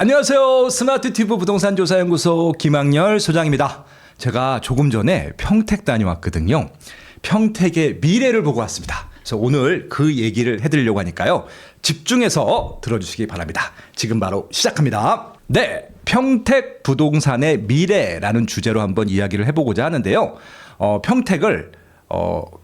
안녕하세요. 스마트튜브 부동산 조사연구소 김학렬 소장입니다. 제가 조금 전에 평택 다녀왔거든요. 평택의 미래를 보고 왔습니다. 그래서 오늘 그 얘기를 해드리려고 하니까요. 집중해서 들어주시기 바랍니다. 지금 바로 시작합니다. 네, 평택 부동산의 미래라는 주제로 한번 이야기를 해보고자 하는데요. 평택을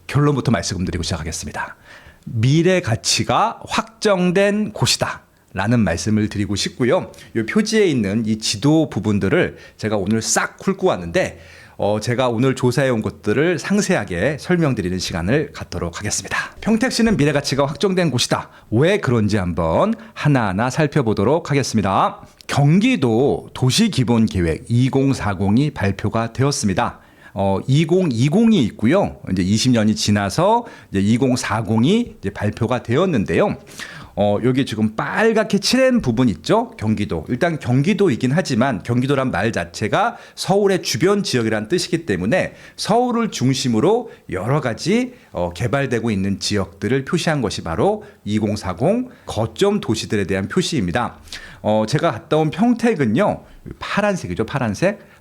결론부터 말씀드리고 시작하겠습니다. 미래 가치가 확정된 곳이다 라는 말씀을 드리고 싶고요. 이 표지에 있는 이 지도 부분들을 제가 오늘 싹 훑고 왔는데 제가 오늘 조사해 온 것들을 상세하게 설명드리는 시간을 갖도록 하겠습니다. 평택시는 미래 가치가 확정된 곳이다. 왜 그런지 한번 하나하나 살펴보도록 하겠습니다. 경기도 도시기본계획 2040이 발표가 되었습니다. 2020이 있고요. 이제 20년이 지나서 이제 2040이 이제 발표가 되었는데요. 여기 지금 빨갛게 칠한 부분 있죠? 경기도. 일단 경기도이긴 하지만 경기도란 말 자체가 서울의 주변 지역이란 뜻이기 때문에 서울을 중심으로 여러 가지 개발되고 있는 지역들을 표시한 것이 바로 2040 거점 도시들에 대한 표시입니다. 제가 갔다 온 평택은요. 파란색이죠.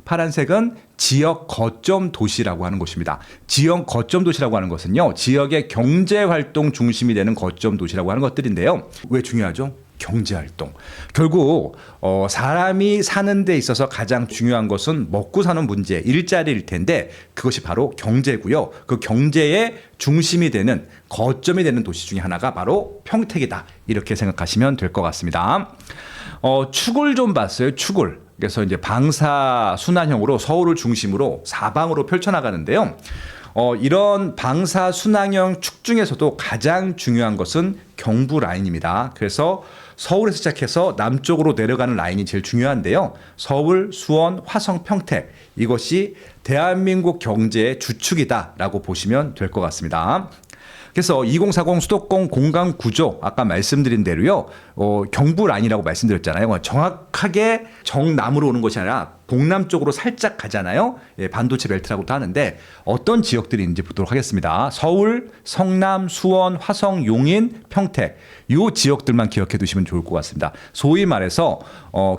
파란색은 지역 거점 도시라고 하는 곳입니다. 지역 거점 도시라고 하는 것은요. 지역의 경제활동 중심이 되는 거점 도시라고 하는 것들인데요. 왜 중요하죠? 경제활동. 결국 사람이 사는 데 있어서 가장 중요한 것은 먹고 사는 문제, 일자리일 텐데 그것이 바로 경제고요. 그 경제의 중심이 되는 거점이 되는 도시 중에 하나가 바로 평택이다. 이렇게 생각하시면 될 것 같습니다. 축을 좀 봤어요. 축을. 그래서 이제 방사순환형으로 서울을 중심으로 사방으로 펼쳐나가는데요. 이런 방사순환형 축 중에서도 가장 중요한 것은 경부 라인입니다. 그래서 서울에서 시작해서 남쪽으로 내려가는 라인이 제일 중요한데요. 서울, 수원, 화성, 평택 이것이 대한민국 경제의 주축이다라고 보시면 될 것 같습니다. 그래서 2040 수도권 공간 구조 아까 말씀드린 대로요. 경부 라인이라고 말씀드렸잖아요. 정확하게 정남으로 오는 것이 아니라 동남쪽으로 살짝 가잖아요. 예, 반도체 벨트라고도 하는데 어떤 지역들이 있는지 보도록 하겠습니다. 서울, 성남, 수원, 화성, 용인, 평택 이 지역들만 기억해 두시면 좋을 것 같습니다. 소위 말해서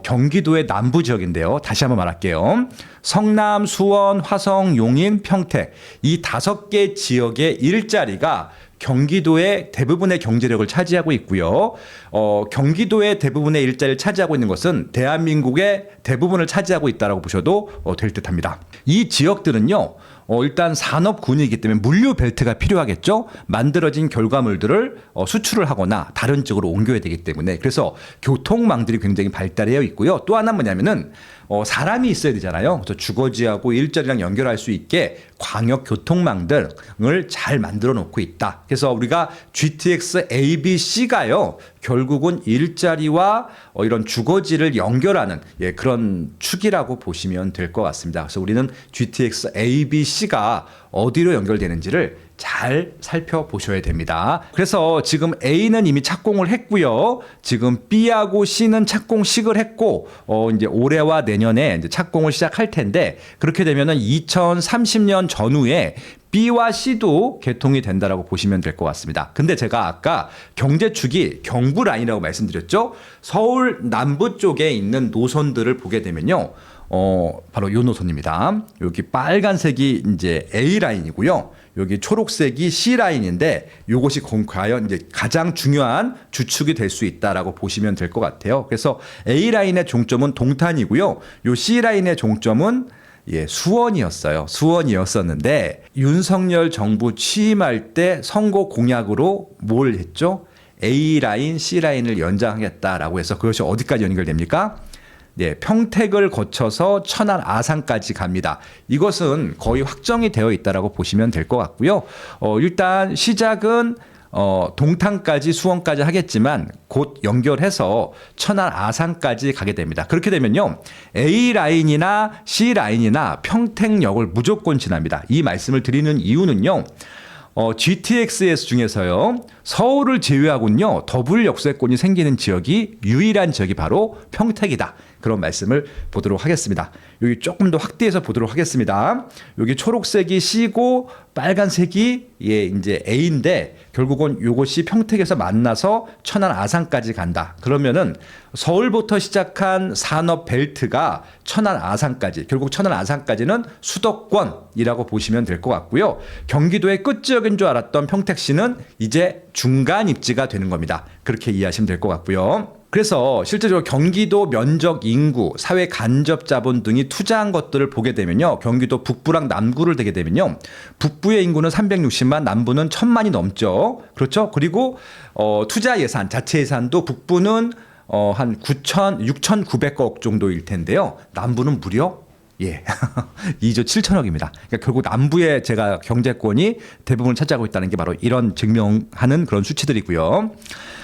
경기도의 남부 지역인데요. 다시 한번 말할게요. 성남, 수원, 화성, 용인, 평택 이 5개 지역의 일자리가 경기도의 대부분의 경제력을 차지하고 있고요. 경기도의 대부분의 일자리를 차지하고 있는 것은 대한민국의 대부분을 차지하고 있다고 보셔도 될 듯합니다. 이 지역들은요. 일단 산업군이기 때문에 물류 벨트가 필요하겠죠. 만들어진 결과물들을 수출을 하거나 다른 쪽으로 옮겨야 되기 때문에 그래서 교통망들이 굉장히 발달되어 있고요. 또 하나 뭐냐면은 사람이 있어야 되잖아요. 그래서 주거지하고 일자리랑 연결할 수 있게 광역 교통망 등을 잘 만들어 놓고 있다. 그래서 우리가 GTX ABC가요. 결국은 일자리와 이런 주거지를 연결하는 그런 축이라고 보시면 될 것 같습니다. 그래서 우리는 GTX ABC가 어디로 연결되는지를 잘 살펴보셔야 됩니다. 그래서 지금 A는 이미 착공을 했고요. 지금 B하고 C는 착공식을 했고 이제 올해와 내년에 이제 착공을 시작할 텐데 그렇게 되면은 2030년 전후에 B와 C도 개통이 된다라고 보시면 될 것 같습니다. 근데 제가 아까 경제축이 경부 라인이라고 말씀드렸죠. 서울 남부 쪽에 있는 노선들을 보게 되면요. 바로 요 노선입니다. 여기 빨간색이 이제 A 라인이고요. 여기 초록색이 C 라인인데 이것이 과연 이제 가장 중요한 주축이 될 수 있다라고 보시면 될 것 같아요. 그래서 A 라인의 종점은 동탄이고요. 요 C 라인의 종점은 수원이었어요. 수원이었었는데 윤석열 정부 취임할 때 선거 공약으로 뭘 했죠? A 라인, C 라인을 연장하겠다라고 해서 그것이 어디까지 연결됩니까? 네, 평택을 거쳐서 천안 아산까지 갑니다. 이것은 거의 확정이 되어 있다라고 보시면 될 것 같고요. 일단 시작은 동탄까지 수원까지 하겠지만 곧 연결해서 천안 아산까지 가게 됩니다. 그렇게 되면요. A 라인이나 C 라인이나 평택역을 무조건 지납니다. 이 말씀을 드리는 이유는요. GTX-S 중에서요. 서울을 제외하고는요 더블 역세권이 생기는 지역이 유일한 지역이 바로 평택이다. 그런 말씀을 보도록 하겠습니다. 여기 조금 더 확대해서 보도록 하겠습니다. 여기 초록색이 C고 빨간색이 이제 A인데 결국은 이것이 평택에서 만나서 천안 아산까지 간다. 그러면은 서울부터 시작한 산업 벨트가 천안 아산까지, 결국 천안 아산까지는 수도권이라고 보시면 될 것 같고요. 경기도의 끝지역인 줄 알았던 평택시는 이제 중간 입지가 되는 겁니다. 그렇게 이해하시면 될 것 같고요. 그래서 실제적으로 경기도 면적, 인구, 사회 간접 자본 등이 투자한 것들을 보게 되면요. 경기도 북부랑 남구를 되게 되면요. 북부의 인구는 360만, 남부는 1000만이 넘죠. 그렇죠? 그리고 투자 예산, 자체 예산도 북부는 한 6,900억 정도일 텐데요. 남부는 무려 2조 7천억입니다. 그러니까 결국 남부의 제가 경제권이 대부분 차지하고 있다는 게 바로 이런 증명하는 그런 수치들이고요.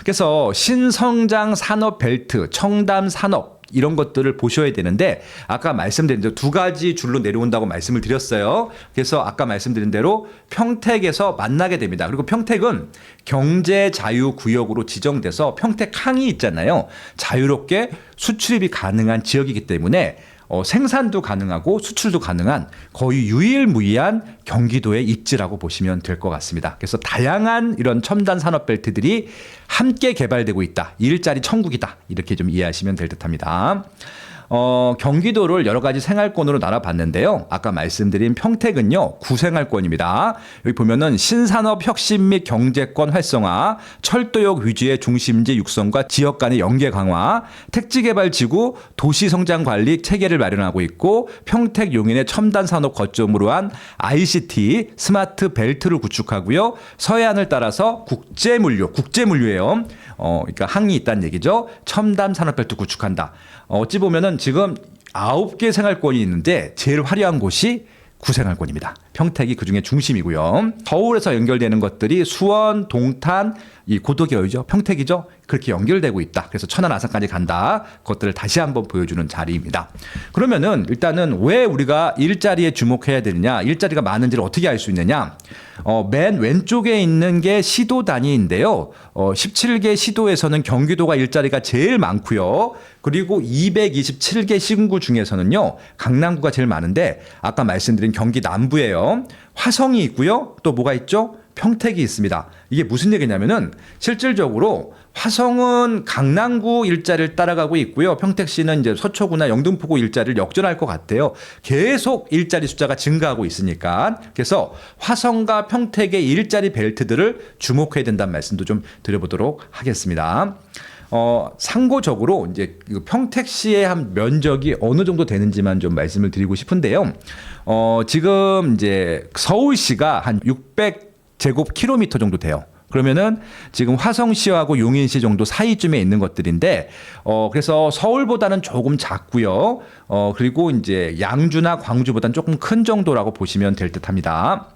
그래서 신성장 산업 벨트, 청담 산업 이런 것들을 보셔야 되는데 아까 말씀드린 대로 두 가지 줄로 내려온다고 말씀을 드렸어요. 그래서 아까 말씀드린 대로 평택에서 만나게 됩니다. 그리고 평택은 경제자유구역으로 지정돼서 평택항이 있잖아요. 자유롭게 수출입이 가능한 지역이기 때문에 생산도 가능하고 수출도 가능한 거의 유일무이한 경기도의 입지라고 보시면 될 것 같습니다. 그래서 다양한 이런 첨단 산업 벨트들이 함께 개발되고 있다. 일자리 천국이다. 이렇게 좀 이해하시면 될 듯합니다. 경기도를 여러 가지 생활권으로 나눠봤는데요. 아까 말씀드린 평택은요, 구생활권입니다. 여기 보면은 신산업 혁신 및 경제권 활성화, 철도역 위주의 중심지 육성과 지역 간의 연계 강화, 택지개발지구 도시성장관리 체계를 마련하고 있고, 평택 용인의 첨단 산업 거점으로 한 ICT 스마트 벨트를 구축하고요. 서해안을 따라서 국제물류예요. 그러니까 항이 있다는 얘기죠. 첨단 산업벨트 구축한다. 어찌 보면은 지금 9개 생활권이 있는데 제일 화려한 곳이 구생활권입니다. 평택이 그중에 중심이고요. 서울에서 연결되는 것들이 수원, 동탄, 이 고도계열이죠. 평택이죠. 그렇게 연결되고 있다. 그래서 천안 아산까지 간다. 그것들을 다시 한번 보여주는 자리입니다. 그러면은 일단은 왜 우리가 일자리에 주목해야 되느냐, 일자리가 많은지를 어떻게 알 수 있느냐. 맨 왼쪽에 있는 게 시도 단위인데요. 17개 시도에서는 경기도가 일자리가 제일 많고요. 그리고 227개 시군구 중에서는요, 강남구가 제일 많은데 아까 말씀드린 경기 남부예요. 화성이 있고요. 또 뭐가 있죠? 평택이 있습니다. 이게 무슨 얘기냐면은 실질적으로 화성은 강남구 일자리를 따라가고 있고요. 평택시는 이제 서초구나 영등포구 일자리를 역전할 것 같아요. 계속 일자리 숫자가 증가하고 있으니까. 그래서 화성과 평택의 일자리 벨트들을 주목해야 된다는 말씀도 좀 드려보도록 하겠습니다. 상고적으로 이제 평택시의 한 면적이 어느 정도 되는지만 좀 말씀을 드리고 싶은데요. 지금 이제 서울시가 한 600제곱킬로미터 정도 돼요. 그러면은 지금 화성시하고 용인시 정도 사이쯤에 있는 것들인데, 그래서 서울보다는 조금 작고요. 그리고 이제 양주나 광주보다는 조금 큰 정도라고 보시면 될 듯합니다.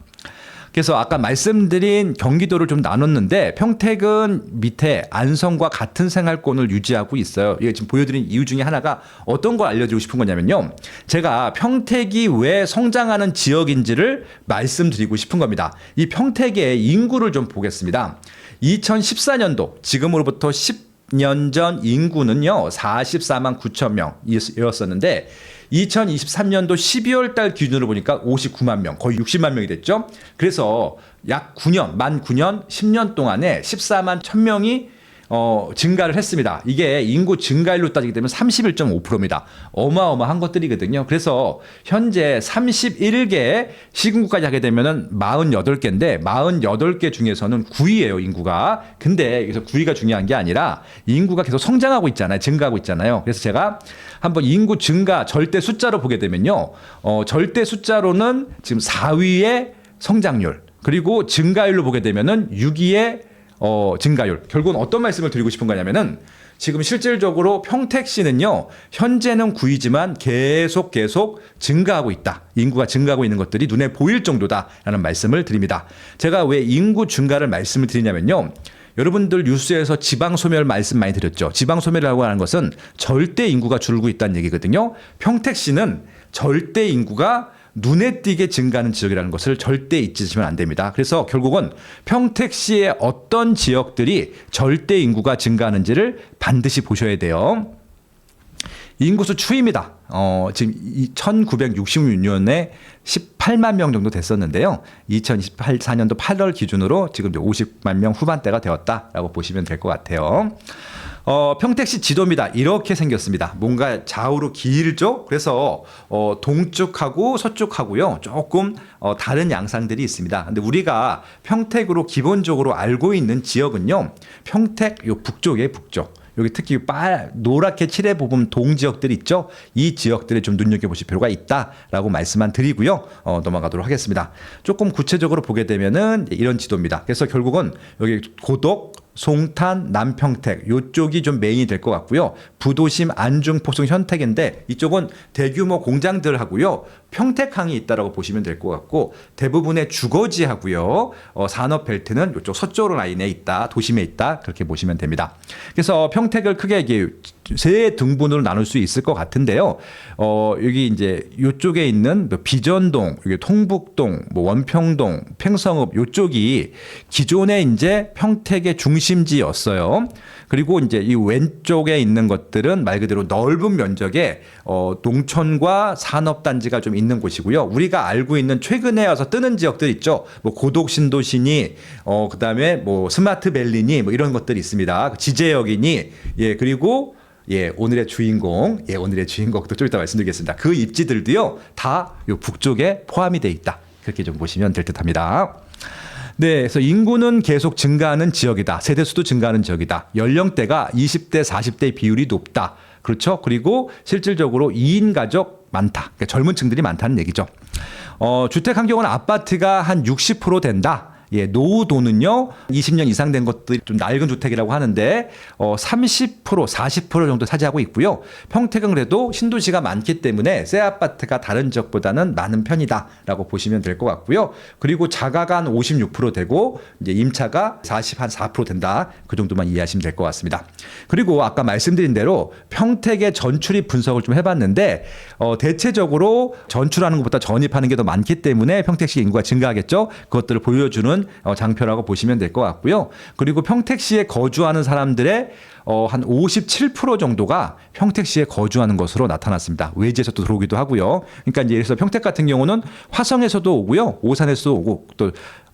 그래서 아까 말씀드린 경기도를 좀 나눴는데 평택은 밑에 안성과 같은 생활권을 유지하고 있어요. 이게 지금 보여드린 이유 중에 하나가 어떤 걸 알려드리고 싶은 거냐면요. 제가 평택이 왜 성장하는 지역인지를 말씀드리고 싶은 겁니다. 이 평택의 인구를 좀 보겠습니다. 2014년도 지금으로부터 10년 전 인구는요 44만 9천 명이었었는데 2023년도 12월 달 기준으로 보니까 59만 명, 거의 60만 명이 됐죠. 그래서 약 9년, 만 9년, 10년 동안에 14만 1000명이 증가를 했습니다. 이게 인구 증가율로 따지게 되면 31.5%입니다. 어마어마한 것들이거든요. 그래서 현재 31개 시군구까지 하게 되면은 48개인데 48개 중에서는 9위예요, 인구가. 근데 여기서 9위가 중요한 게 아니라 인구가 계속 성장하고 있잖아요. 증가하고 있잖아요. 그래서 제가 한번 인구 증가 절대 숫자로 보게 되면요. 절대 숫자로는 지금 4위의 성장률, 그리고 증가율로 보게 되면은 6위의 증가율. 결국은 어떤 말씀을 드리고 싶은 거냐면은 지금 실질적으로 평택시는요, 현재는 9위지만 계속 증가하고 있다. 인구가 증가하고 있는 것들이 눈에 보일 정도다라는 말씀을 드립니다. 제가 왜 인구 증가를 말씀을 드리냐면요. 여러분들 뉴스에서 지방소멸 말씀 많이 드렸죠. 지방소멸이라고 하는 것은 절대 인구가 줄고 있다는 얘기거든요. 평택시는 절대 인구가 눈에 띄게 증가하는 지역이라는 것을 절대 잊으시면 안 됩니다. 그래서 결국은 평택시의 어떤 지역들이 절대 인구가 증가하는지를 반드시 보셔야 돼요. 인구수 추이입니다. 지금 1966년에 18만 명 정도 됐었는데요. 2024년도 8월 기준으로 지금 50만 명 후반대가 되었다라고 보시면 될 것 같아요. 평택시 지도입니다. 이렇게 생겼습니다. 뭔가 좌우로 길죠? 그래서 동쪽하고 서쪽하고요. 조금 다른 양상들이 있습니다. 근데 우리가 평택으로 기본적으로 알고 있는 지역은요. 평택 요 북쪽에 북쪽. 여기 특히 노랗게 칠해 보면 동 지역들 있죠. 이 지역들에 좀 눈여겨보실 필요가 있다라고 말씀만 드리고요. 넘어가도록 하겠습니다. 조금 구체적으로 보게 되면은 이런 지도입니다. 그래서 결국은 여기 고덕, 송탄, 남평택 이쪽이 좀 메인이 될 것 같고요. 부도심, 안중, 포송, 현택인데 이쪽은 대규모 공장들하고요. 평택항이 있다라고 보시면 될 것 같고 대부분의 주거지하고요. 산업벨트는 이쪽 서쪽 라인에 있다. 도심에 있다. 그렇게 보시면 됩니다. 그래서 평택을 크게 이게 세 등분으로 나눌 수 있을 것 같은데요. 여기 이제 이쪽에 있는 비전동, 여기 통북동, 원평동, 팽성읍 이쪽이 기존에 이제 평택의 중심지였어요. 그리고 이제 이 왼쪽에 있는 것들은 말 그대로 넓은 면적의 농촌과 산업단지가 좀 있는 곳이고요. 우리가 알고 있는 최근에 와서 뜨는 지역들 있죠. 뭐 고독신도시니, 그다음에 뭐 스마트밸리니 뭐 이런 것들이 있습니다. 지제역이니, 예, 그리고 예, 오늘의 주인공, 오늘의 주인공도 좀 이따 말씀드리겠습니다. 그 입지들도요, 다 요 북쪽에 포함이 돼 있다. 그렇게 좀 보시면 될 듯합니다. 네, 그래서 인구는 계속 증가하는 지역이다. 세대수도 증가하는 지역이다. 연령대가 20대, 40대 비율이 높다. 그렇죠? 그리고 실질적으로 2인 가족 많다. 그러니까 젊은 층들이 많다는 얘기죠. 주택 환경은 아파트가 한 60% 된다. 예, 노후도는요, 20년 이상 된 것들이 좀 낡은 주택이라고 하는데, 30%, 40% 정도 차지하고 있고요. 평택은 그래도 신도시가 많기 때문에 새 아파트가 다른 지역보다는 많은 편이다라고 보시면 될 것 같고요. 그리고 자가가 한 56% 되고, 이제 임차가 4% 된다. 그 정도만 이해하시면 될 것 같습니다. 그리고 아까 말씀드린 대로 평택의 전출입 분석을 좀 해봤는데, 대체적으로 전출하는 것보다 전입하는 게 더 많기 때문에 평택시 인구가 증가하겠죠. 그것들을 보여주는 장표라고 보시면 될 것 같고요. 그리고 평택시에 거주하는 사람들의 한 57% 정도가 평택시에 거주하는 것으로 나타났습니다. 외지에서도 들어오기도 하고요. 그러니까 이제 그래서 평택 같은 경우는 화성에서도 오고요. 오산에서도 오고 또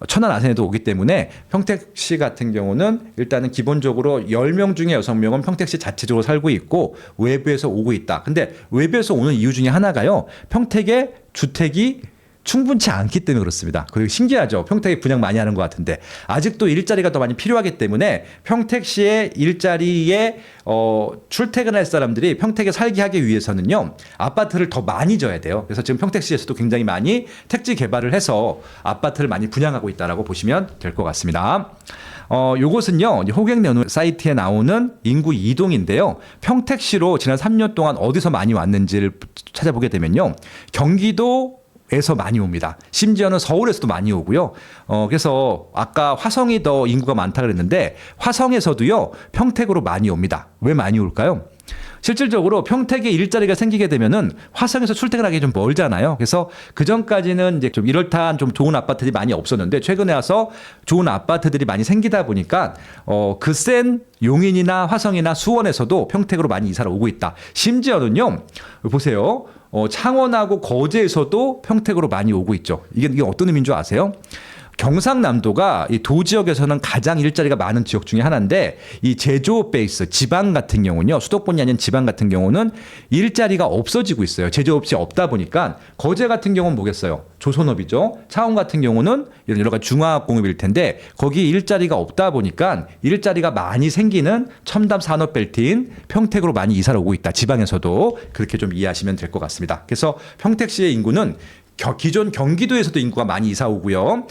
천안 아산에도 오기 때문에 평택시 같은 경우는 일단은 기본적으로 10명 중에 6명은 평택시 자체적으로 살고 있고 외부에서 오고 있다. 근데 외부에서 오는 이유 중에 하나가요. 평택의 주택이 충분치 않기 때문에 그렇습니다. 그리고 신기하죠. 평택이 분양 많이 하는 것 같은데 아직도 일자리가 더 많이 필요하기 때문에 평택시의 일자리에 출퇴근할 사람들이 평택에 살게 하기 위해서는요. 아파트를 더 많이 져야 돼요. 그래서 지금 평택시에서도 굉장히 많이 택지 개발을 해서 아파트를 많이 분양하고 있다라고 보시면 될 것 같습니다. 요것은요, 호객 사이트에 나오는 인구 이동인데요. 평택시로 지난 3년 동안 어디서 많이 왔는지를 찾아보게 되면요. 경기도 에서 많이 옵니다. 심지어는 서울에서도 많이 오고요. 그래서 아까 화성이 더 인구가 많다 그랬는데 화성에서도요. 평택으로 많이 옵니다. 왜 많이 올까요? 실질적으로 평택에 일자리가 생기게 되면은 화성에서 출퇴근하기 좀 멀잖아요. 그래서 그 전까지는 이제 좀 이럴듯한 좀 좋은 아파트들이 많이 없었는데 최근에 와서 좋은 아파트들이 많이 생기다 보니까 그 센 용인이나 화성이나 수원에서도 평택으로 많이 이사를 오고 있다. 심지어는요. 보세요. 창원하고 거제에서도 평택으로 많이 오고 있죠. 이게 어떤 의미인 줄 아세요? 경상남도가 이 도지역에서는 가장 일자리가 많은 지역 중에 하나인데 이 제조업 베이스 지방 같은 경우는요. 수도권이 아닌 지방 같은 경우는 일자리가 없어지고 있어요. 제조업이 없다 보니까 거제 같은 경우는 뭐겠어요? 조선업이죠. 창원 같은 경우는 이런 여러 가지 중화공업일 텐데 거기 일자리가 없다 보니까 일자리가 많이 생기는 첨단 산업벨트인 평택으로 많이 이사를 오고 있다. 지방에서도 그렇게 좀 이해하시면 될 것 같습니다. 그래서 평택시의 인구는 기존 경기도에서도 인구가 많이 이사 오고요.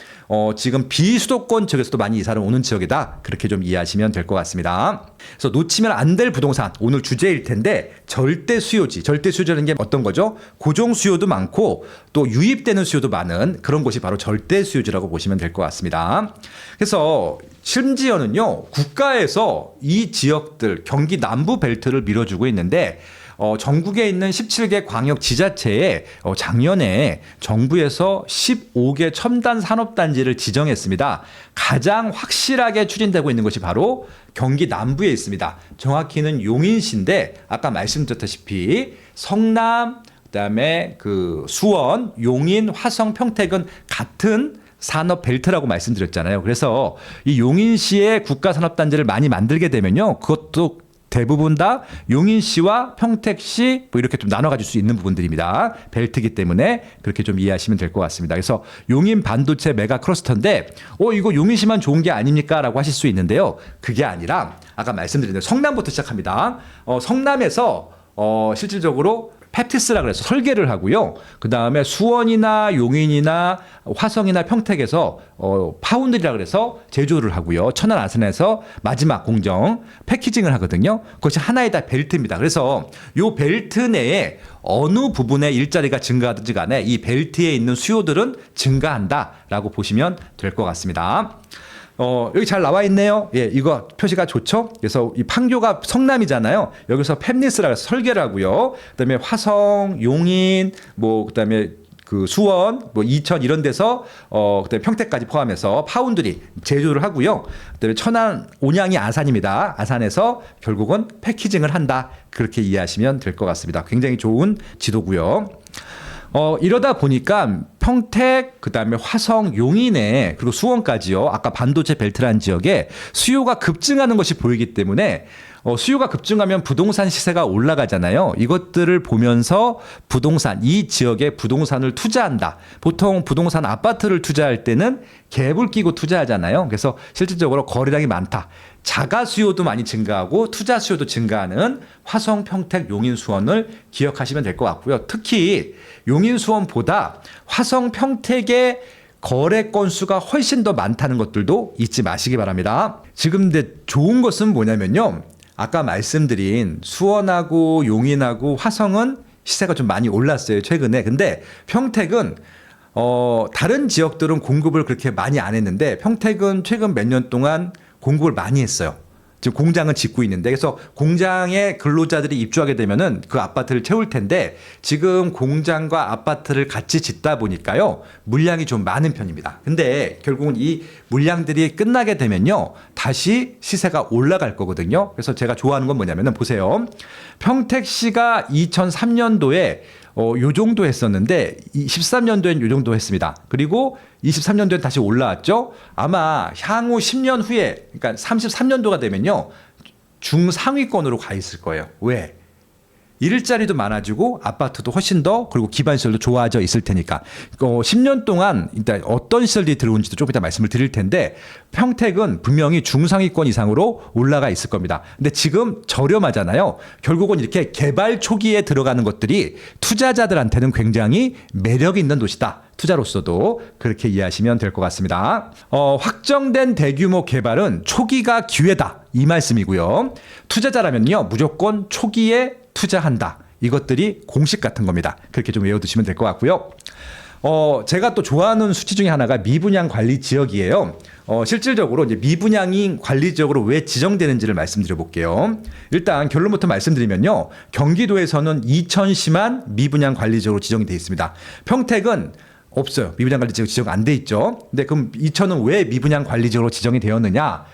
지금 비수도권 지역에서도 많이 이사를 오는 지역이다. 그렇게 좀 이해하시면 될 것 같습니다. 그래서 놓치면 안 될 부동산 오늘 주제일 텐데 절대 수요지. 절대 수요라는 게 어떤 거죠? 고정 수요도 많고 또 유입되는 수요도 많은 그런 곳이 바로 절대 수요지라고 보시면 될 것 같습니다. 그래서 심지어는요. 국가에서 이 지역들 경기 남부 벨트를 밀어주고 있는데 전국에 있는 17개 광역 지자체에 작년에 정부에서 15개 첨단 산업단지를 지정했습니다. 가장 확실하게 추진되고 있는 것이 바로 경기 남부에 있습니다. 정확히는 용인시인데 아까 말씀드렸다시피 성남, 그다음에 그 수원, 용인, 화성, 평택은 같은 산업 벨트라고 말씀드렸잖아요. 그래서 이 용인시의 국가산업단지를 많이 만들게 되면요, 그것도 대부분 다 용인시와 평택시 뭐 이렇게 좀 나눠 가질 수 있는 부분들입니다. 벨트이기 때문에 그렇게 좀 이해하시면 될 것 같습니다. 그래서 용인 반도체 메가 클러스터인데 이거 용인시만 좋은 게 아닙니까? 라고 하실 수 있는데요. 그게 아니라 아까 말씀드린 대로 성남부터 시작합니다. 성남에서 실질적으로 팹티스라 그래서 설계를 하고요. 그 다음에 수원이나 용인이나 화성이나 평택에서 파운드리라 그래서 제조를 하고요. 천안 아산에서 마지막 공정 패키징을 하거든요. 그것이 하나의 다 벨트입니다. 그래서 이 벨트 내에 어느 부분의 일자리가 증가하든지 간에 이 벨트에 있는 수요들은 증가한다라고 보시면 될 것 같습니다. 여기 잘 나와 있네요. 예, 이거 표시가 좋죠? 그래서 이 판교가 성남이잖아요. 여기서 팹리스라 해서 설계를 하고요. 그다음에 화성, 용인, 그다음에 그 수원, 이천 이런 데서 그다음에 평택까지 포함해서 파운드리 제조를 하고요. 그다음에 천안, 온양이 아산입니다. 아산에서 결국은 패키징을 한다. 그렇게 이해하시면 될 것 같습니다. 굉장히 좋은 지도고요. 이러다 보니까 평택, 그 다음에 화성, 용인에 그리고 수원까지요. 아까 반도체 벨트라는 지역에 수요가 급증하는 것이 보이기 때문에 수요가 급증하면 부동산 시세가 올라가잖아요. 이것들을 보면서 이 지역에 부동산을 투자한다. 보통 부동산 아파트를 투자할 때는 갭을 끼고 투자하잖아요. 그래서 실질적으로 거래량이 많다. 자가 수요도 많이 증가하고 투자 수요도 증가하는 화성, 평택, 용인, 수원을 기억하시면 될 것 같고요. 특히 용인, 수원보다 화성, 평택의 거래 건수가 훨씬 더 많다는 것들도 잊지 마시기 바랍니다. 지금 근데 좋은 것은 뭐냐면요. 아까 말씀드린 수원하고 용인하고 화성은 시세가 좀 많이 올랐어요. 최근에. 근데 평택은 다른 지역들은 공급을 그렇게 많이 안 했는데 평택은 최근 몇 년 동안 공급을 많이 했어요. 지금 공장은 짓고 있는데 그래서 공장에 근로자들이 입주하게 되면은 그 아파트를 채울 텐데 지금 공장과 아파트를 같이 짓다 보니까요. 물량이 좀 많은 편입니다. 근데 결국은 이 물량들이 끝나게 되면요. 다시 시세가 올라갈 거거든요. 그래서 제가 좋아하는 건 뭐냐면은 보세요. 평택시가 2003년도에 요 정도 했었는데 13년도엔 요 정도 했습니다. 그리고 23년도엔 다시 올라왔죠. 아마 향후 10년 후에 그러니까 33년도가 되면요. 중상위권으로 가 있을 거예요. 왜? 일자리도 많아지고 아파트도 훨씬 더 그리고 기반시설도 좋아져 있을 테니까 10년 동안 일단 어떤 시설들이 들어온지도 조금 이따 말씀을 드릴 텐데 평택은 분명히 중상위권 이상으로 올라가 있을 겁니다. 근데 지금 저렴하잖아요. 결국은 이렇게 개발 초기에 들어가는 것들이 투자자들한테는 굉장히 매력 있는 도시다. 투자로서도 그렇게 이해하시면 될 것 같습니다. 확정된 대규모 개발은 초기가 기회다. 이 말씀이고요. 투자자라면요. 무조건 초기에 투자한다. 이것들이 공식 같은 겁니다. 그렇게 좀 외워두시면 될 것 같고요. 제가 또 좋아하는 수치 중에 하나가 미분양 관리 지역이에요. 실질적으로 이제 미분양이 관리 지역으로 왜 지정되는지를 말씀드려 볼게요. 일단 결론부터 말씀드리면요. 경기도에서는 이천시만 미분양 관리 지역으로 지정이 되어 있습니다. 평택은 없어요. 미분양 관리 지역 지정 안 돼 있죠. 근데 그럼 이천은 왜 미분양 관리 지역으로 지정이 되었느냐?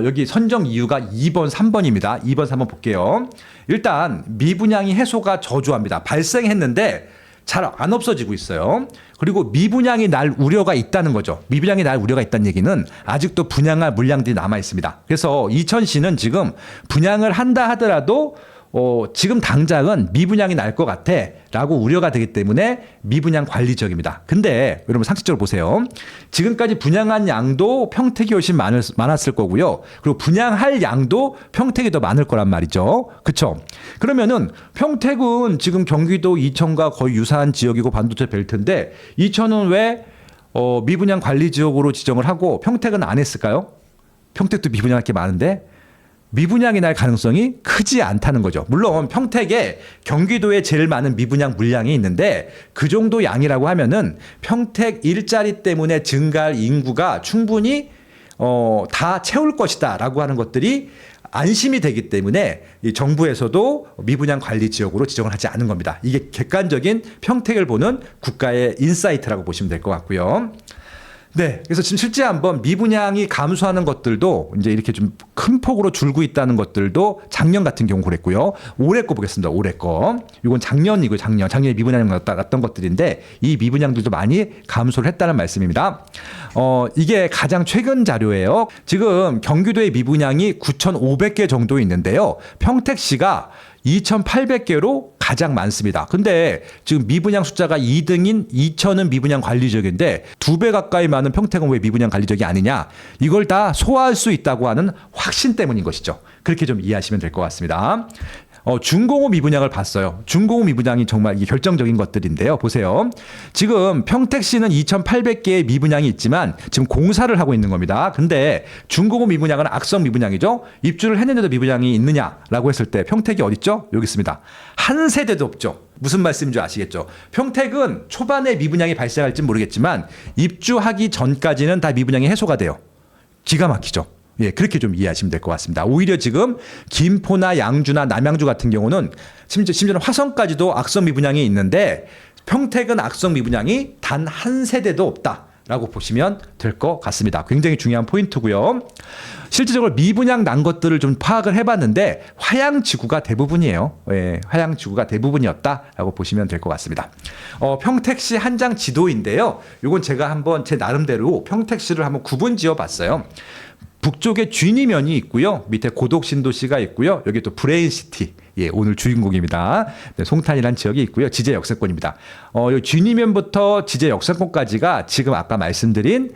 여기 선정 이유가 2번, 3번입니다. 2번, 3번 볼게요. 일단 미분양이 해소가 저조합니다. 발생했는데 잘 안 없어지고 있어요. 그리고 미분양이 날 우려가 있다는 거죠. 미분양이 날 우려가 있다는 얘기는 아직도 분양할 물량들이 남아 있습니다. 그래서 이천시는 지금 분양을 한다 하더라도 지금 당장은 미분양이 날 것 같아 라고 우려가 되기 때문에 미분양 관리 지역입니다. 근데 여러분 상식적으로 보세요. 지금까지 분양한 양도 평택이 훨씬 많았을 거고요. 그리고 분양할 양도 평택이 더 많을 거란 말이죠. 그렇죠? 그러면은 평택은 지금 경기도 이천과 거의 유사한 지역이고 반도체 벨트인데 이천은 왜 미분양 관리 지역으로 지정을 하고 평택은 안 했을까요? 평택도 미분양할 게 많은데 미분양이 날 가능성이 크지 않다는 거죠. 물론 평택에 경기도에 제일 많은 미분양 물량이 있는데 그 정도 양이라고 하면은 평택 일자리 때문에 증가할 인구가 충분히 다 채울 것이다 라고 하는 것들이 안심이 되기 때문에 이 정부에서도 미분양 관리 지역으로 지정을 하지 않은 겁니다. 이게 객관적인 평택을 보는 국가의 인사이트라고 보시면 될 것 같고요. 네. 그래서 지금 실제 한번 미분양이 감소하는 것들도 이제 이렇게 좀 큰 폭으로 줄고 있다는 것들도 작년 같은 경우 그랬고요. 올해 거 보겠습니다. 올해 거. 이건 작년이고요. 작년에 미분양이 났던 것들인데 이 미분양들도 많이 감소를 했다는 말씀입니다. 이게 가장 최근 자료예요. 지금 경기도의 미분양이 9,500개 정도 있는데요. 평택시가 2,800개로 가장 많습니다. 근데 지금 미분양 숫자가 2등인 이천은 미분양 관리 지역인데 2배 가까이 많은 평택은 왜 미분양 관리 지역이 아니냐? 이걸 다 소화할 수 있다고 하는 확신 때문인 것이죠. 그렇게 좀 이해하시면 될 것 같습니다. 준공업 미분양을 봤어요. 준공업 미분양이 정말 이게 결정적인 것들인데요. 보세요. 지금 평택시는 2,800개의 미분양이 있지만 지금 공사를 하고 있는 겁니다. 근데 준공업 미분양은 악성 미분양이죠. 입주를 했는데도 미분양이 있느냐라고 했을 때 평택이 어디 있죠? 여기 있습니다. 한 세대도 없죠. 무슨 말씀인지 아시겠죠? 평택은 초반에 미분양이 발생할지 모르겠지만 입주하기 전까지는 다 미분양이 해소가 돼요. 기가 막히죠. 예, 그렇게 좀 이해하시면 될 것 같습니다. 오히려 지금 김포나 양주나 남양주 같은 경우는 심지어는 화성까지도 악성 미분양이 있는데 평택은 악성 미분양이 단 한 세대도 없다라고 보시면 될 것 같습니다. 굉장히 중요한 포인트고요. 실질적으로 미분양 난 것들을 좀 파악을 해봤는데 화양지구가 대부분이에요. 예, 화양지구가 대부분이었다라고 보시면 될 것 같습니다. 평택시 한 장 지도인데요. 이건 제가 한번 제 나름대로 평택시를 한번 구분 지어봤어요. 북쪽에 쥐니면이 있고요. 밑에 고독신도시가 있고요. 여기 또 브레인시티. 예, 오늘 주인공입니다. 네, 송탄이라는 지역이 있고요. 지제 역세권입니다. 이 쥐니면부터 지제 역세권까지가 지금 아까 말씀드린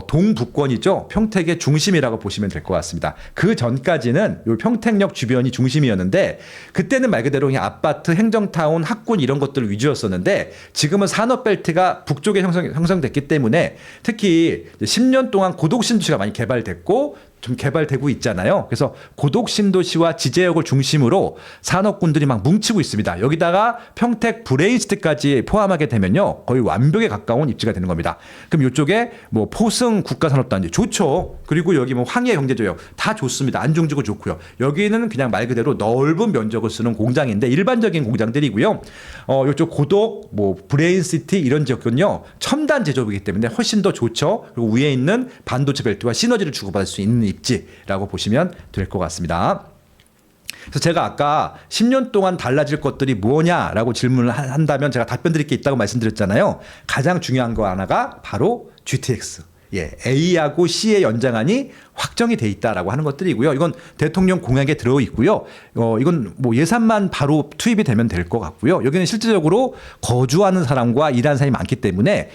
동북권이죠. 평택의 중심이라고 보시면 될 것 같습니다. 그 전까지는 이 평택역 주변이 중심이었는데 그때는 말 그대로 그냥 아파트, 행정타운, 학군 이런 것들 위주였었는데 지금은 산업벨트가 북쪽에 형성됐기 때문에 특히 10년 동안 고독신도시가 많이 개발됐고 좀 개발되고 있잖아요. 그래서 고독신도시와 지제역을 중심으로 산업군들이 막 뭉치고 있습니다. 여기다가 평택 브레인시티까지 포함하게 되면요. 거의 완벽에 가까운 입지가 되는 겁니다. 그럼 이쪽에 뭐 포승 국가산업단지 좋죠. 그리고 여기 뭐 황해 경제조역 다 좋습니다. 안중지구 좋고요. 여기는 그냥 말 그대로 넓은 면적을 쓰는 공장인데 일반적인 공장들이고요. 이쪽 고독, 뭐 브레인시티 이런 지역은요. 첨단 제조업이기 때문에 훨씬 더 좋죠. 그리고 위에 있는 반도체 벨트와 시너지를 주고받을 수 있는 입지라고 보시면 될 것 같습니다. 그래서 제가 아까 10년 동안 달라질 것들이 뭐냐라고 질문을 한다면 제가 답변 드릴 게 있다고 말씀드렸잖아요. 가장 중요한 거 하나가 바로 GTX. 예, A하고 C의 연장안이 확정이 돼 있다라고 하는 것들이고요. 이건 대통령 공약에 들어 있고요. 이건 뭐 예산만 바로 투입이 되면 될 것 같고요. 여기는 실질적으로 거주하는 사람과 일하는 사람이 많기 때문에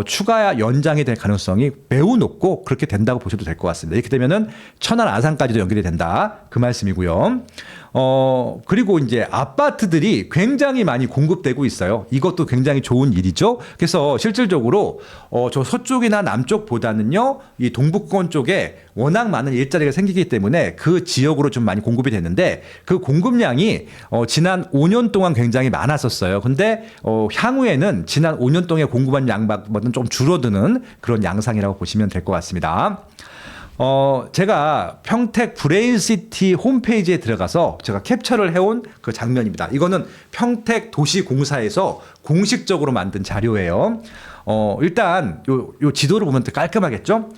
추가 연장이 될 가능성이 매우 높고 그렇게 된다고 보셔도 될 것 같습니다. 이렇게 되면은 천안 아산까지도 연결이 된다. 그 말씀이고요. 그리고 이제 아파트들이 굉장히 많이 공급되고 있어요. 이것도 굉장히 좋은 일이죠. 그래서 실질적으로 저 서쪽이나 남쪽보다는요, 이 동북권 쪽에 워낙 많은 일자리가 생기기 때문에 그 지역으로 좀 많이 공급이 됐는데 그 공급량이 지난 5년 동안 굉장히 많았었어요. 근데 향후에는 지난 5년 동안 공급한 양보다는 좀 줄어드는 그런 양상이라고 보시면 될 것 같습니다. 제가 평택 브레인시티 홈페이지에 들어가서 제가 캡처를 해온 그 장면입니다. 이거는 평택 도시공사에서 공식적으로 만든 자료예요. 일단 요 지도를 보면 깔끔하겠죠?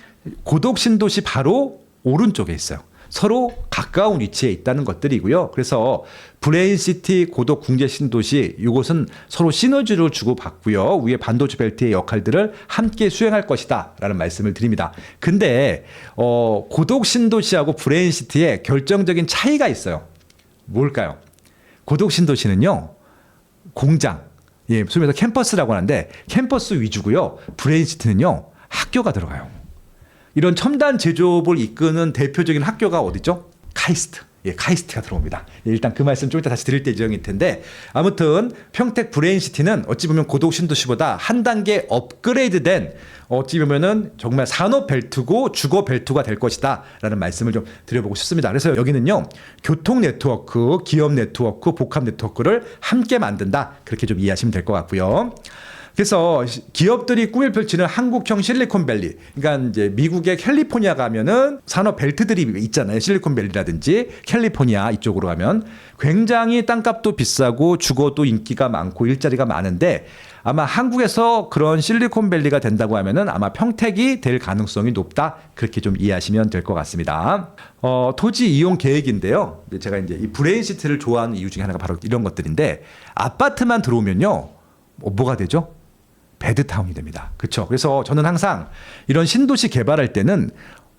고독신도시 바로 오른쪽에 있어요. 서로 가까운 위치에 있다는 것들이고요. 그래서 브레인시티 고독궁제신도시 이곳은 서로 시너지를 주고받고요. 위에 반도체 벨트의 역할들을 함께 수행할 것이다 라는 말씀을 드립니다. 근데 고독신도시하고 브레인시티의 결정적인 차이가 있어요. 뭘까요? 고독신도시는요. 공장, 예, 소위 말해서 캠퍼스라고 하는데 캠퍼스 위주고요. 브레인시티는요. 학교가 들어가요. 이런 첨단 제조업을 이끄는 대표적인 학교가 어디죠? 카이스트. 예, 카이스트가 들어옵니다. 예, 일단 그 말씀 좀 이따 다시 드릴 때 예정일 텐데 아무튼 평택 브레인시티는 어찌 보면 고독신도시보다 한 단계 업그레이드된 어찌 보면은 정말 산업 벨트고 주거 벨트가 될 것이다 라는 말씀을 좀 드려보고 싶습니다. 그래서 여기는요 교통 네트워크, 기업 네트워크, 복합 네트워크를 함께 만든다 그렇게 좀 이해하시면 될 것 같고요. 그래서 기업들이 꿈을 펼치는 한국형 실리콘밸리, 그러니까 이제 미국의 캘리포니아 가면은 산업 벨트들이 있잖아요. 실리콘밸리라든지 캘리포니아 이쪽으로 가면 굉장히 땅값도 비싸고 주거도 인기가 많고 일자리가 많은데 아마 한국에서 그런 실리콘밸리가 된다고 하면은 아마 평택이 될 가능성이 높다. 그렇게 좀 이해하시면 될 것 같습니다. 토지 이용 계획인데요. 제가 이제 이 브레인시티를 좋아하는 이유 중에 하나가 바로 이런 것들인데 아파트만 들어오면요. 뭐가 되죠? 배드타운이 됩니다. 그렇죠. 그래서 저는 항상 이런 신도시 개발할 때는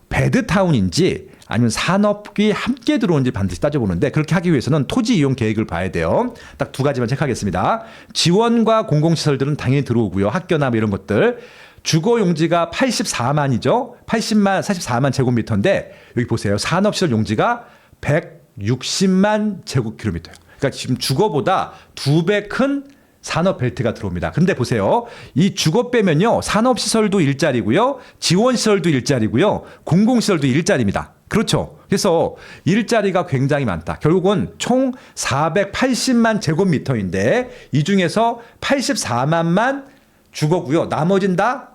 배드타운인지 아니면 산업이 함께 들어오는지 반드시 따져보는데 그렇게 하기 위해서는 토지 이용 계획을 봐야 돼요. 딱 두 가지만 체크하겠습니다. 지원과 공공시설들은 당연히 들어오고요. 학교나 뭐 이런 것들. 주거 용지가 84만이죠. 44만 제곱미터인데 여기 보세요. 산업시설 용지가 160만 제곱킬로미터예요. 그러니까 지금 주거보다 2배 큰 산업 벨트가 들어옵니다. 근데 보세요. 이 주거 빼면요. 산업시설도 일자리고요. 지원시설도 일자리고요. 공공시설도 일자리입니다. 그렇죠. 그래서 일자리가 굉장히 많다. 결국은 총 480만 제곱미터인데 이 중에서 84만만 주거고요. 나머진 다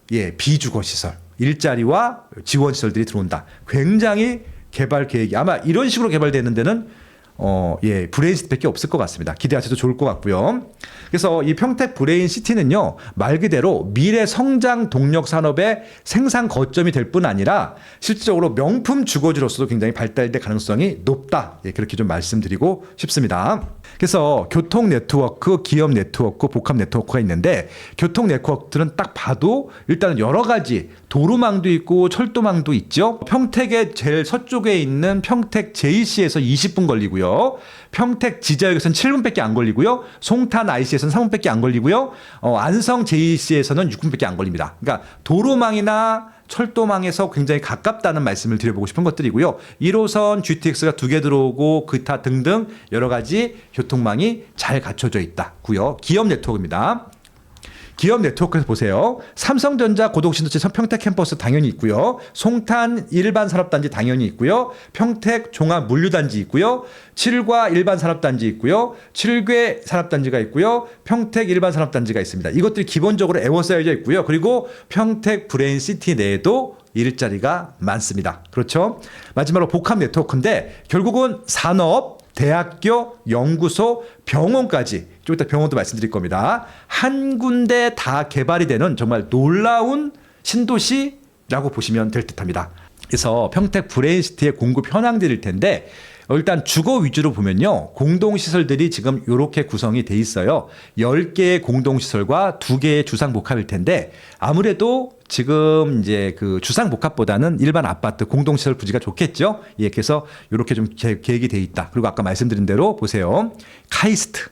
비주거 시설, 일자리와 지원 시설들이 들어온다. 굉장히 개발 계획이 아마 이런 식으로 개발되는 데는 브레인시티밖에 없을 것 같습니다. 기대하셔도 좋을 것 같고요. 그래서 이 평택 브레인시티는요, 말 그대로 미래 성장 동력 산업의 생산 거점이 될 뿐 아니라 실질적으로 명품 주거지로서도 굉장히 발달될 가능성이 높다. 그렇게 좀 말씀드리고 싶습니다. 그래서 교통 네트워크, 기업 네트워크, 복합 네트워크가 있는데 교통 네트워크들은 딱 봐도 일단은 여러 가지 도로망도 있고 철도망도 있죠. 평택의 제일 서쪽에 있는 평택 JC에서 20분 걸리고요. 평택 지자역에서는 7분밖에 안 걸리고요. 송탄 IC에서는 3분밖에 안 걸리고요. 안성 JC에서는 6분밖에 안 걸립니다. 그러니까 도로망이나 철도망에서 굉장히 가깝다는 말씀을 드려보고 싶은 것들이고요. 1호선 GTX가 2개 들어오고 기타 등등 여러 가지 교통망이 잘 갖춰져 있다고요. 기업 네트워크입니다. 기업 네트워크에서 보세요. 삼성전자 고덕신도시 평택 캠퍼스 당연히 있고요. 송탄 일반 산업단지 당연히 있고요. 평택 종합 물류단지 있고요. 7과 일반 산업단지 있고요. 7개 산업단지가 있고요. 평택 일반 산업단지가 있습니다. 이것들이 기본적으로 에워싸여져 있고요. 그리고 평택 브레인시티 내에도 일자리가 많습니다. 그렇죠? 마지막으로 복합 네트워크인데 결국은 산업, 대학교, 연구소, 병원까지 좀 이따 병원도 말씀드릴 겁니다. 한 군데 다 개발이 되는 정말 놀라운 신도시라고 보시면 될 듯합니다. 그래서 평택 브레인시티의 공급 현황들일 텐데 일단 주거 위주로 보면요. 공동시설들이 지금 이렇게 구성이 돼 있어요. 10개의 공동시설과 2개의 주상복합일 텐데 아무래도 지금 이제 그 주상복합보다는 일반 아파트 공동시설 부지가 좋겠죠. 그래서 이렇게 좀 계획이 돼 있다. 그리고 아까 말씀드린 대로 보세요. 카이스트,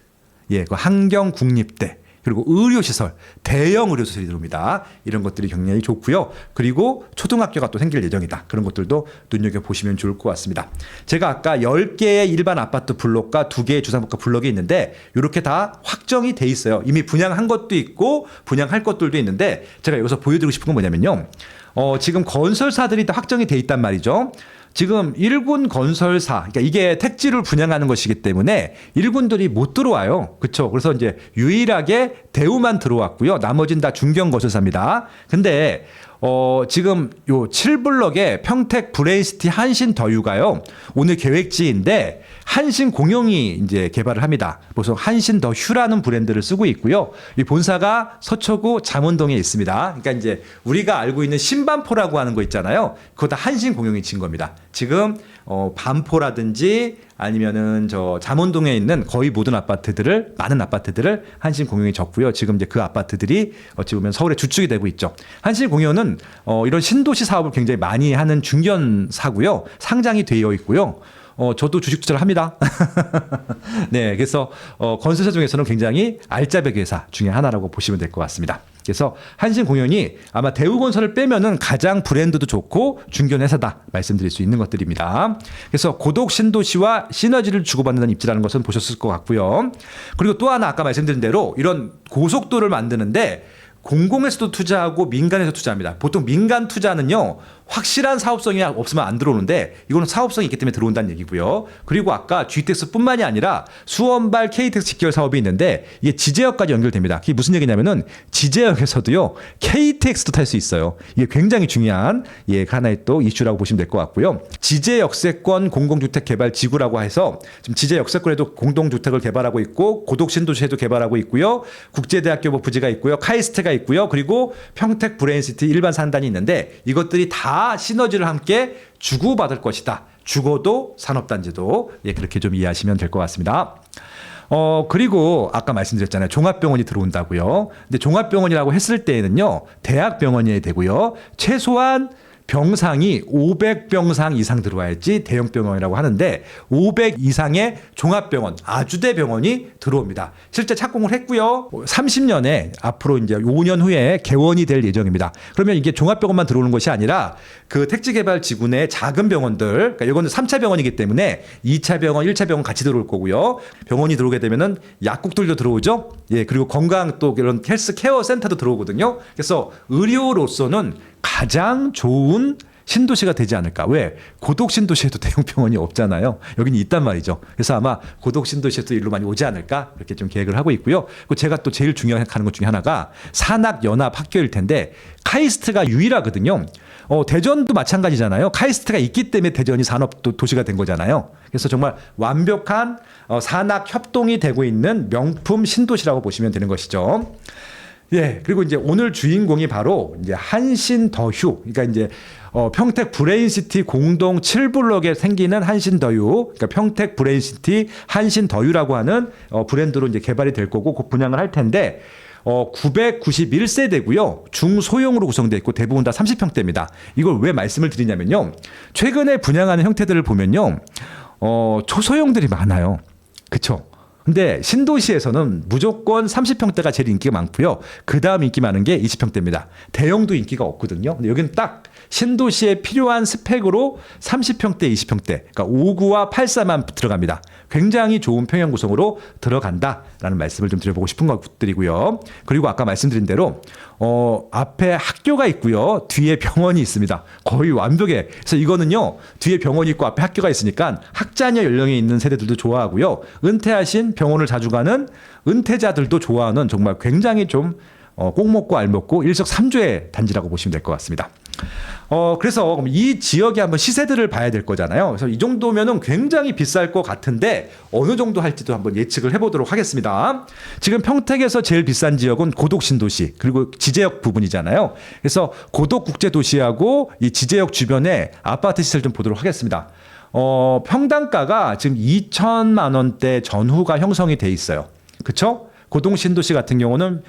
그 환경국립대, 그리고 의료시설, 대형 의료시설이 들어옵니다. 이런 것들이 굉장히 좋고요. 그리고 초등학교가 또 생길 예정이다. 그런 것들도 눈여겨보시면 좋을 것 같습니다. 제가 아까 10개의 일반 아파트 블록과 2개의 주상복합 블록이 있는데 이렇게 다 확정이 돼 있어요. 이미 분양한 것도 있고 분양할 것들도 있는데 제가 여기서 보여드리고 싶은 건 뭐냐면요. 지금 건설사들이 다 확정이 돼 있단 말이죠. 지금 1군 건설사, 그러니까 이게 택지를 분양하는 것이기 때문에 1군들이 못 들어와요. 그렇죠? 그래서 이제 유일하게 대우만 들어왔고요. 나머지는 다 중견 건설사입니다. 근데 지금 요 7블럭에 평택 브레인시티 한신 더유가요. 오늘 계획지인데 한신 공용이 이제 개발을 합니다. 그래서 한신 더 휴라는 브랜드를 쓰고 있고요. 이 본사가 서초구 잠원동에 있습니다. 그러니까 이제 우리가 알고 있는 신반포라고 하는 거 있잖아요. 그거 다 한신 공용이 진 겁니다. 지금 반포라든지 아니면은 저 잠원동에 있는 거의 모든 아파트들을 많은 아파트들을 한신 공용이 졌고요. 지금 이제 그 아파트들이 어찌 보면 서울에 주축이 되고 있죠. 한신 공용은 이런 신도시 사업을 굉장히 많이 하는 중견사고요. 상장이 되어 있고요. 저도 주식 투자를 합니다. 네, 그래서 건설사 중에서는 굉장히 알짜배기 회사 중에 하나라고 보시면 될 것 같습니다. 그래서 한신공연이 아마 대우건설을 빼면은 가장 브랜드도 좋고 중견 회사다 말씀드릴 수 있는 것들입니다. 그래서 고독 신도시와 시너지를 주고받는 입지라는 것은 보셨을 것 같고요. 그리고 또 하나 아까 말씀드린 대로 이런 고속도로를 만드는데 공공에서도 투자하고 민간에서 투자합니다. 보통 민간 투자는요. 확실한 사업성이 없으면 안 들어오는데 이거는 사업성이 있기 때문에 들어온다는 얘기고요. 그리고 아까 GTX뿐만이 아니라 수원발 KTX 직결 사업이 있는데 이게 지제역까지 연결됩니다. 이게 무슨 얘기냐면은 지제역에서도요 KTX도 탈 수 있어요. 이게 굉장히 중요한 하나의 또 이슈라고 보시면 될 것 같고요. 지제역세권 공공주택 개발 지구라고 해서 지금 지제역세권에도 공동주택을 개발하고 있고 고독신도시에도 개발하고 있고요. 국제대학교 부지가 있고요. 카이스트가 있고요. 그리고 평택 브레인시티 일반 산단이 있는데 이것들이 다 시너지를 함께 주고받을 것이다. 주거도 산업단지도 그렇게 좀 이해하시면 될 것 같습니다. 그리고 아까 말씀드렸잖아요. 종합병원이 들어온다고요. 근데 종합병원이라고 했을 때에는요. 대학병원이 되고요. 최소한 병상이 500병상 이상 들어와야지 대형병원이라고 하는데 500 이상의 종합병원, 아주대병원이 들어옵니다. 실제 착공을 했고요. 30년에 앞으로 이제 5년 후에 개원이 될 예정입니다. 그러면 이게 종합병원만 들어오는 것이 아니라 그 택지개발지구 내 작은 병원들, 그러니까 이거는 3차 병원이기 때문에 2차 병원, 1차 병원 같이 들어올 거고요. 병원이 들어오게 되면은 약국들도 들어오죠. 그리고 건강 또 이런 헬스케어 센터도 들어오거든요. 그래서 의료로서는 가장 좋은 신도시가 되지 않을까. 왜? 고독 신도시에도 대형 병원이 없잖아요. 여기는 있단 말이죠. 그래서 아마 고독 신도시에도 일로 많이 오지 않을까 이렇게 좀 계획을 하고 있고요. 그리고 제가 또 제일 중요하게 하는 것 중에 하나가 산학연합학교일 텐데 카이스트가 유일하거든요. 대전도 마찬가지잖아요. 카이스트가 있기 때문에 대전이 산업 도시가 된 거잖아요. 그래서 정말 완벽한 산학 협동이 되고 있는 명품 신도시라고 보시면 되는 것이죠. 그리고 이제 오늘 주인공이 바로 이제 한신더휴, 그러니까 이제 평택 브레인시티 공동 7블럭에 생기는 한신더휴, 그러니까 평택 브레인시티 한신더휴라고 하는 브랜드로 이제 개발이 될 거고 곧 분양을 할 텐데 991세대고요. 중소형으로 구성되어 있고 대부분 다 30평대입니다. 이걸 왜 말씀을 드리냐면요. 최근에 분양하는 형태들을 보면요. 초소형들이 많아요. 그렇죠? 근데 신도시에서는 무조건 30평대가 제일 인기가 많고요. 그 다음 인기 많은 게 20평대입니다. 대형도 인기가 없거든요. 근데 여기는 딱 신도시에 필요한 스펙으로 30평대, 20평대, 그러니까 5구와 8사만 들어갑니다. 굉장히 좋은 평형 구성으로 들어간다라는 말씀을 좀 드려보고 싶은 것들이고요. 그리고 아까 말씀드린 대로 앞에 학교가 있고요. 뒤에 병원이 있습니다. 거의 완벽해. 그래서 이거는요. 뒤에 병원이 있고 앞에 학교가 있으니까 학자녀 연령에 있는 세대들도 좋아하고요. 은퇴하신 병원을 자주 가는 은퇴자들도 좋아하는 정말 굉장히 좀 꼭 먹고 알 먹고 일석삼조의 단지라고 보시면 될 것 같습니다. 그래서 이 지역의 한번 시세들을 봐야 될 거잖아요. 그래서 이 정도면은 굉장히 비쌀 것 같은데 어느 정도 할지도 한번 예측을 해보도록 하겠습니다. 지금 평택에서 제일 비싼 지역은 고독 신도시 그리고 지제역 부분이잖아요. 그래서 고독 국제도시하고 이 지제역 주변에 아파트 시세를 좀 보도록 하겠습니다. 평당가가 지금 2천만 원대 전후가 형성이 돼 있어요. 그렇죠? 고동 신도시 같은 경우는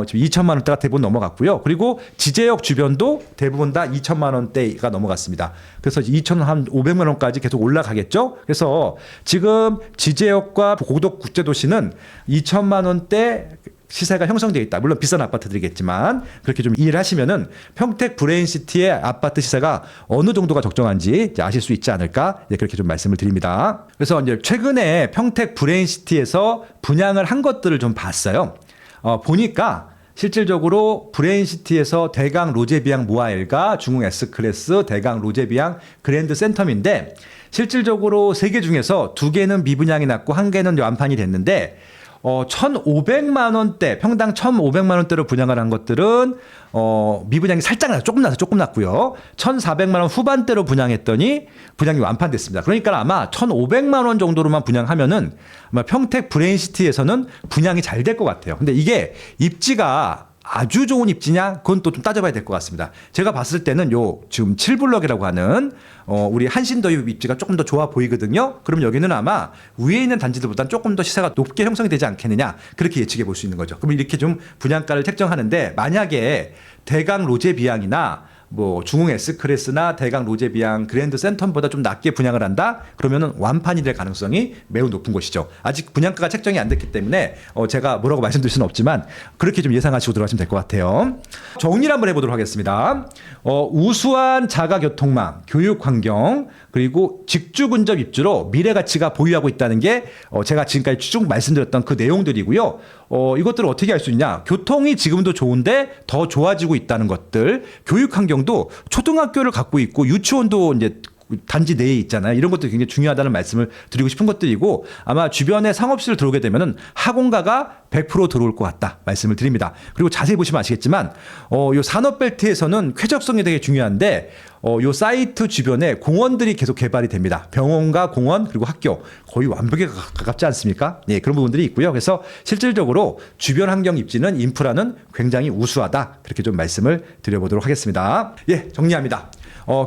지금 2천만 원대가 대부분 넘어갔고요. 그리고 지제역 주변도 대부분 다 2천만 원대가 넘어갔습니다. 그래서 2,500만 원까지 계속 올라가겠죠. 그래서 지금 지제역과 고독 국제도시는 2천만 원대 시세가 형성되어 있다. 물론 비싼 아파트들이겠지만 그렇게 좀 이해를 하시면은 평택 브레인시티의 아파트 시세가 어느 정도가 적정한지 아실 수 있지 않을까 그렇게 좀 말씀을 드립니다. 그래서 이제 최근에 평택 브레인시티에서 분양을 한 것들을 좀 봤어요. 보니까 실질적으로 브레인시티에서 대강 로제비앙 모아엘가 중흥 S클래스 대강 로제비앙 그랜드 센텀인데 실질적으로 3개 중에서 2개는 미분양이 났고 1개는 완판이 됐는데 1,500만 원대, 평당 1,500만 원대로 분양을 한 것들은 미분양이 살짝 나서 조금 났고요. 1,400만 원 후반대로 분양했더니 분양이 완판됐습니다. 그러니까 아마 1,500만 원 정도로만 분양하면은 아마 평택 브레인시티에서는 분양이 잘 될 것 같아요. 근데 이게 입지가 아주 좋은 입지냐? 그건 또 좀 따져봐야 될 것 같습니다. 제가 봤을 때는 지금 7블럭이라고 하는 우리 한신더휴 입지가 조금 더 좋아 보이거든요. 그럼 여기는 아마 위에 있는 단지들보다 조금 더 시세가 높게 형성이 되지 않겠느냐? 그렇게 예측해 볼 수 있는 거죠. 그럼 이렇게 좀 분양가를 책정하는데 만약에 대강 로제비앙이나 중흥 S클래스나 대강 로제비앙 그랜드 센텀보다 좀 낮게 분양을 한다? 그러면은 완판이 될 가능성이 매우 높은 것이죠. 아직 분양가가 책정이 안 됐기 때문에 제가 뭐라고 말씀드릴 수는 없지만 그렇게 좀 예상하시고 들어가시면 될 것 같아요. 정리를 한번 해보도록 하겠습니다. 우수한 자가교통망, 교육환경, 그리고 직주근접 입주로 미래가치가 보유하고 있다는 게 제가 지금까지 쭉 말씀드렸던 그 내용들이고요. 이것들을 어떻게 할 수 있냐? 교통이 지금도 좋은데 더 좋아지고 있다는 것들, 교육 환경도 초등학교를 갖고 있고 유치원도 이제 단지 내에 있잖아요. 이런 것도 굉장히 중요하다는 말씀을 드리고 싶은 것들이고, 아마 주변에 상업시설 들어오게 되면은 학원가가 100% 들어올 것 같다 말씀을 드립니다. 그리고 자세히 보시면 아시겠지만 요 산업벨트에서는 쾌적성이 되게 중요한데 요 사이트 주변에 공원들이 계속 개발이 됩니다. 병원과 공원 그리고 학교 거의 완벽에 가깝지 않습니까? 네, 그런 부분들이 있고요. 그래서 실질적으로 주변 환경 입지는 인프라는 굉장히 우수하다, 그렇게 좀 말씀을 드려보도록 하겠습니다. 예, 정리합니다.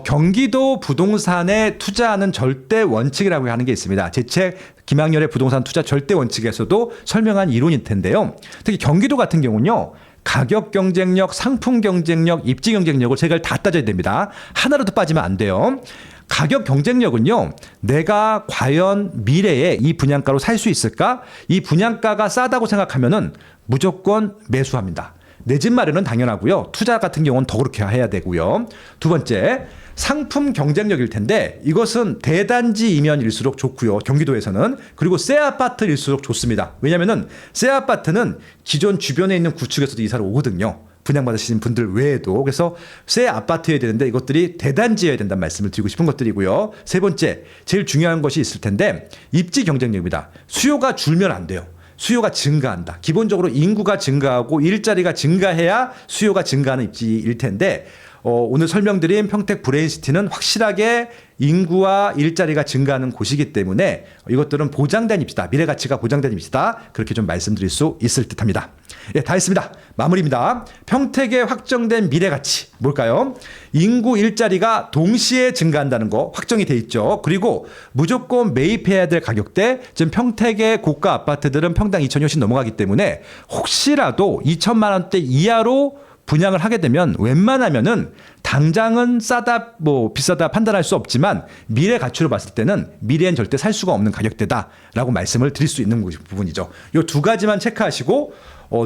경기도 부동산에 투자하는 절대 원칙이라고 하는 게 있습니다. 제 책 김학렬의 부동산 투자 절대 원칙에서도 설명한 이론일 텐데요. 특히 경기도 같은 경우는요, 가격 경쟁력, 상품 경쟁력, 입지 경쟁력을 세 가지를 다 따져야 됩니다. 하나라도 빠지면 안 돼요. 가격 경쟁력은요, 내가 과연 미래에 이 분양가로 살 수 있을까? 이 분양가가 싸다고 생각하면은 무조건 매수합니다. 내 집 마련은 당연하고요. 투자 같은 경우는 더 그렇게 해야 되고요. 두 번째, 상품 경쟁력일 텐데 이것은 대단지이면일수록 좋고요. 경기도에서는. 그리고 새 아파트일수록 좋습니다. 왜냐하면은 새 아파트는 기존 주변에 있는 구축에서도 이사를 오거든요. 분양받으시는 분들 외에도. 그래서 새 아파트여야 되는데 이것들이 대단지여야 된다는 말씀을 드리고 싶은 것들이고요. 세 번째, 제일 중요한 것이 있을 텐데 입지 경쟁력입니다. 수요가 줄면 안 돼요. 수요가 증가한다. 기본적으로 인구가 증가하고 일자리가 증가해야 수요가 증가하는 입지일 텐데 오늘 설명드린 평택 브레인시티는 확실하게 인구와 일자리가 증가하는 곳이기 때문에 이것들은 보장된 입지다. 미래 가치가 보장된 입지다. 그렇게 좀 말씀드릴 수 있을 듯합니다. 예, 다 했습니다. 마무리입니다. 평택의 확정된 미래 가치 뭘까요? 인구 일자리가 동시에 증가한다는 거 확정이 돼 있죠. 그리고 무조건 매입해야 될 가격대, 지금 평택의 고가 아파트들은 평당 2천이 훨씬 넘어가기 때문에 혹시라도 2천만 원대 이하로 분양을 하게 되면 웬만하면은 당장은 싸다 뭐 비싸다 판단할 수 없지만 미래 가치로 봤을 때는 미래엔 절대 살 수가 없는 가격대다라고 말씀을 드릴 수 있는 부분이죠. 이 두 가지만 체크하시고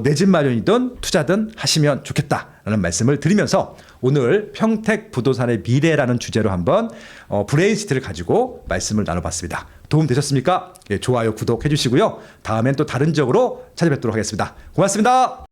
내 집 마련이든 투자든 하시면 좋겠다라는 말씀을 드리면서 오늘 평택 부동산의 미래라는 주제로 한번 브레인시티를 가지고 말씀을 나눠봤습니다. 도움 되셨습니까? 예, 좋아요, 구독 해주시고요. 다음엔 또 다른 지역으로 찾아뵙도록 하겠습니다. 고맙습니다.